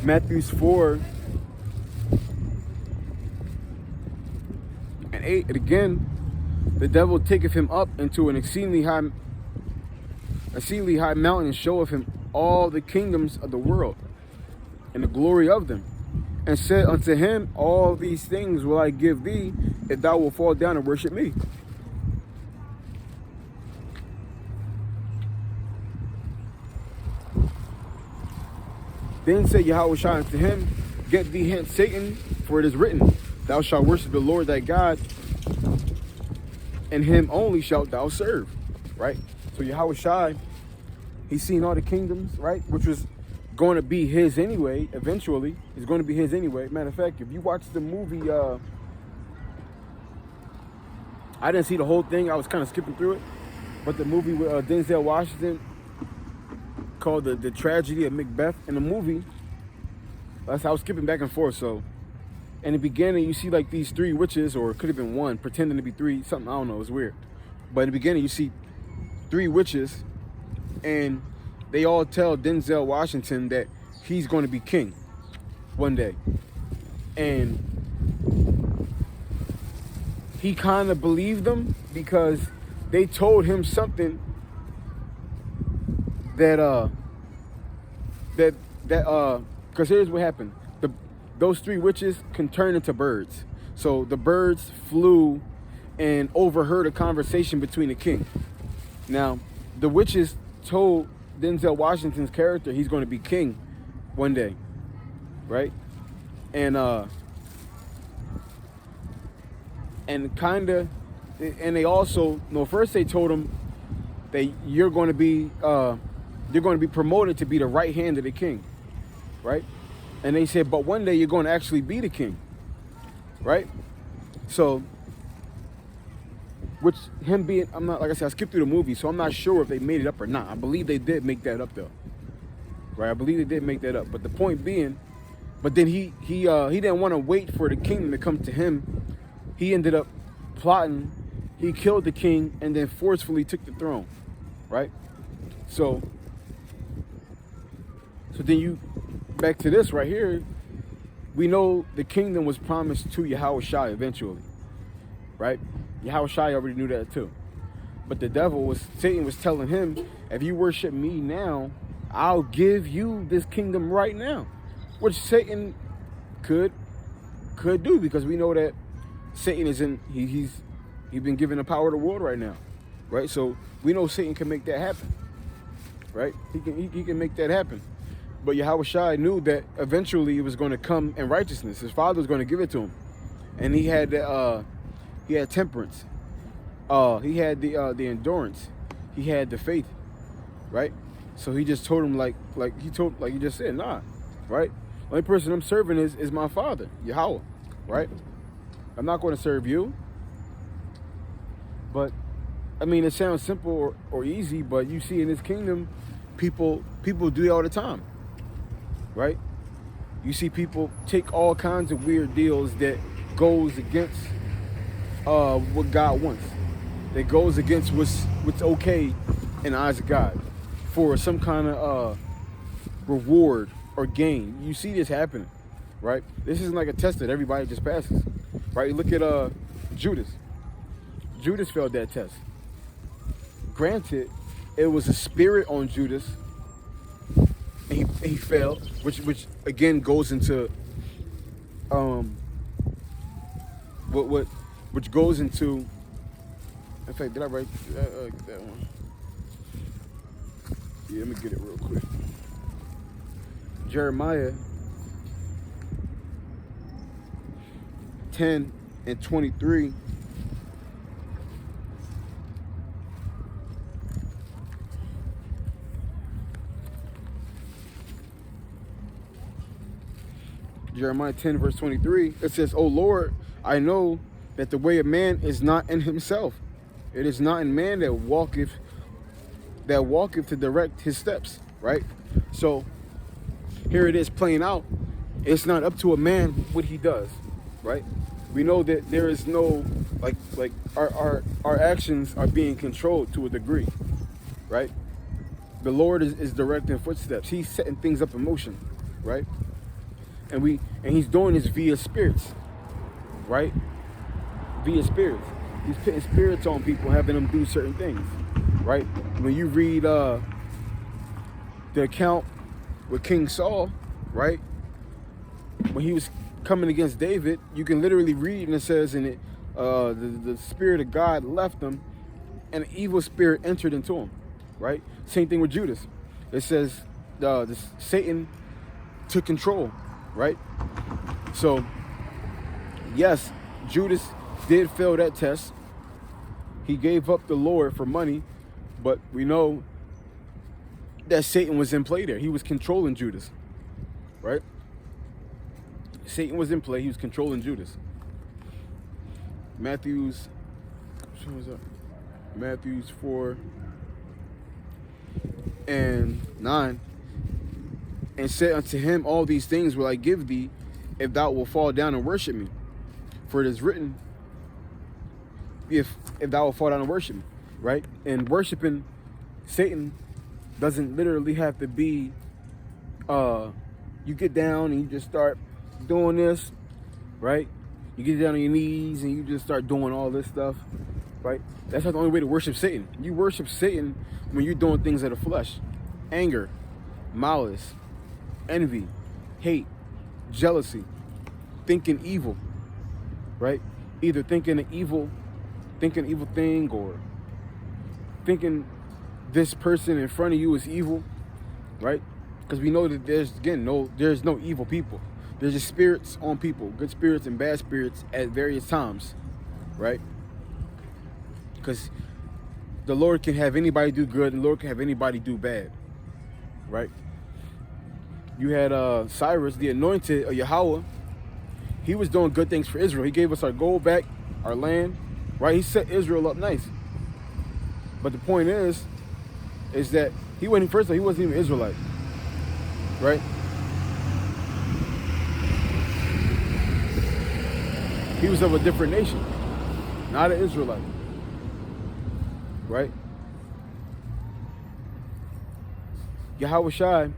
Matthew 4 and 8, and again, the devil taketh him up into an exceedingly high mountain, and showeth him all the kingdoms of the world and the glory of them, and said unto him, all these things will I give thee, if thou wilt fall down and worship me. Then said Yahushua unto him, get thee hence, Satan, for it is written, thou shalt worship the Lord thy God, and him only shalt thou serve. Right? So Yahushua, he's seen all the kingdoms, right? Which was going to be his anyway, eventually. It's going to be his anyway. Matter of fact, if you watch the movie, I didn't see the whole thing. I was kind of skipping through it. But the movie with Denzel Washington called the Tragedy of Macbeth. In the movie, I was skipping back and forth. So in the beginning, you see like these three witches, or it could have been one, pretending to be three, something, I don't know, it's weird. But in the beginning, you see three witches, and they all tell Denzel Washington that he's going to be king one day. And he kind of believed them because they told him something because here's what happened. Those three witches can turn into birds. So the birds flew and overheard a conversation between the king. Now, the witches told Denzel Washington's character he's going to be king one day, right? And they also, first they told him that you're going to be promoted to be the right hand of the king, right? And they said, but one day you're going to actually be the king, right? So, which him being, I'm not, like I said, I skipped through the movie, so I'm not sure if they made it up or not. I believe they did make that up though, right? I believe they did make that up. But the point being, but then he didn't want to wait for the kingdom to come to him. He ended up plotting. He killed the king and then forcefully took the throne, right? So then you, back to this right here, we know the kingdom was promised to Yahushua eventually, right? Yahushua already knew that too. But Satan was telling him, if you worship me now, I'll give you this kingdom right now. Which Satan could do, because we know that Satan he's been given the power of the world right now, right? So we know Satan can make that happen, right? He can make that happen. But Yahushua knew that eventually it was going to come in righteousness. His father was going to give it to him, and he had temperance, he had the endurance, he had the faith, right? So he just told him like you just said, nah, right? The only person I'm serving is my father, Yahweh, right? I'm not going to serve you. But I mean, it sounds simple or easy, but you see in this kingdom, people do it all the time, right? You see people take all kinds of weird deals that goes against what God wants. That goes against what's okay in the eyes of God for some kind of reward or gain. You see this happening, right? This isn't like a test that everybody just passes, right? You look at Judas. Judas failed that test. Granted, it was a spirit on Judas, and he failed, which again goes into which goes into. In fact, did I write that one? Yeah, let me get it real quick. Jeremiah 10 and 23. Jeremiah 10 verse 23, it says, O Lord, I know that the way of man is not in himself. It is not in man that walketh to direct his steps, right? So here it is playing out. It's not up to a man what he does, right? We know that there is no, like our actions are being controlled to a degree, right? The Lord is directing footsteps. He's setting things up in motion, right? and he's doing this via spirits, right? Via spirits. He's putting spirits on people, having them do certain things, right? When you read the account with King Saul, right? When he was coming against David, you can literally read, and it says in it, the spirit of God left him, and an evil spirit entered into him, right? Same thing with Judas. It says Satan took control, right? So, yes, Judas did fail that test. He gave up the Lord for money, but we know that Satan was in play there. He was controlling Judas, right? Satan was in play. He was controlling Judas. Matthews 4:9, and said unto him, all these things will I give thee, if thou wilt fall down and worship me. For it is written, if thou wilt fall down and worship me, right? And worshiping Satan doesn't literally have to be, you get down and you just start doing this, right? You get down on your knees and you just start doing all this stuff, right? That's not the only way to worship Satan. You worship Satan when you're doing things of the flesh. Anger, malice, envy, hate, jealousy, thinking evil, right? Either thinking an evil thing, or thinking this person in front of you is evil, right? Because we know that there's no evil people. There's just spirits on people, good spirits and bad spirits at various times, right? Because the Lord can have anybody do good, and the Lord can have anybody do bad, right? You had Cyrus, the anointed of Yahweh. He was doing good things for Israel. He gave us our gold back, our land, right? He set Israel up nice. But the point is that he wasn't even Israelite, right? He was of a different nation, not an Israelite, right? Yahweh Shai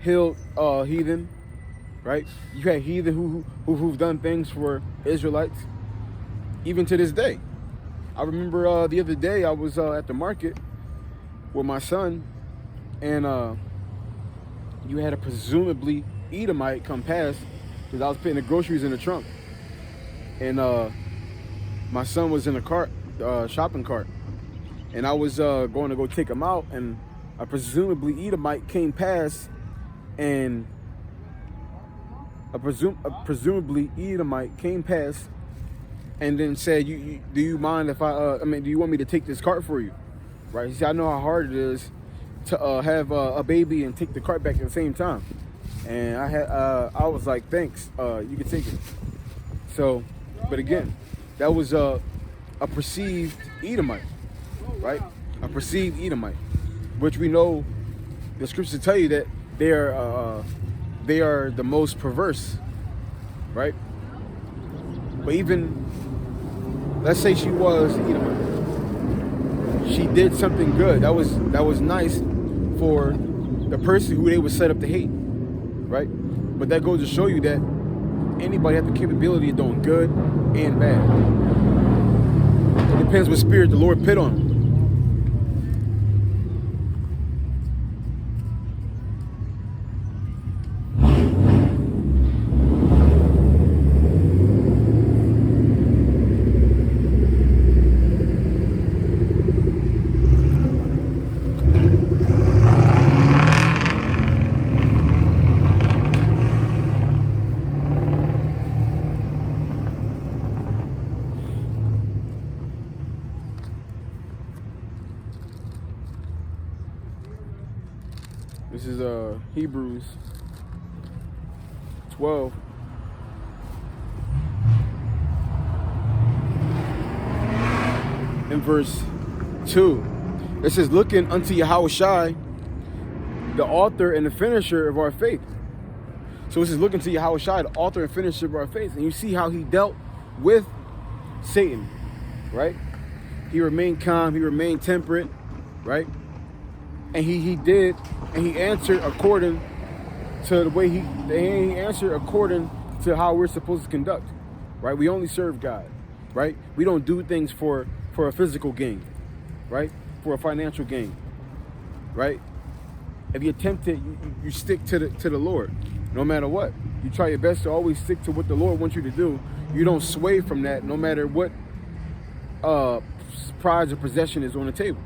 healed heathen, right? You had heathen who've done things for Israelites, even to this day. I remember the other day I was at the market with my son, and you had a presumably Edomite come past, because I was putting the groceries in the trunk. And my son was in a cart, shopping cart, and I was going to go take him out, and a presumably Edomite came past, and presumably Edomite came past, and then said, "Do you mind if do you want me to take this cart for you?" Right? He said, "I know how hard it is to have a baby and take the cart back at the same time," and I was like, "Thanks, you can take it." So. But again, that was a perceived Edomite, right? A perceived Edomite, which we know the scriptures tell you that they are the most perverse, right? But even, let's say she was Edomite, she did something good. That was nice for the person who they would set up to hate, right? But that goes to show you that anybody has the capability of doing good and bad. It depends what spirit the Lord put on them. This is Hebrews 12. In verse 2. It says, looking unto Yahweh Shai, the author and the finisher of our faith. So this is looking to Yahweh Shai, the author and finisher of our faith. And you see how he dealt with Satan, right? He remained calm, he remained temperate, right? And he answered according to the way he answered according to how we're supposed to conduct, right? We only serve God, right? We don't do things for a physical gain, right? For a financial gain, right? If you're tempted, you stick to the Lord, no matter what. You try your best to always stick to what the Lord wants you to do. You don't sway from that, no matter what prize or possession is on the table.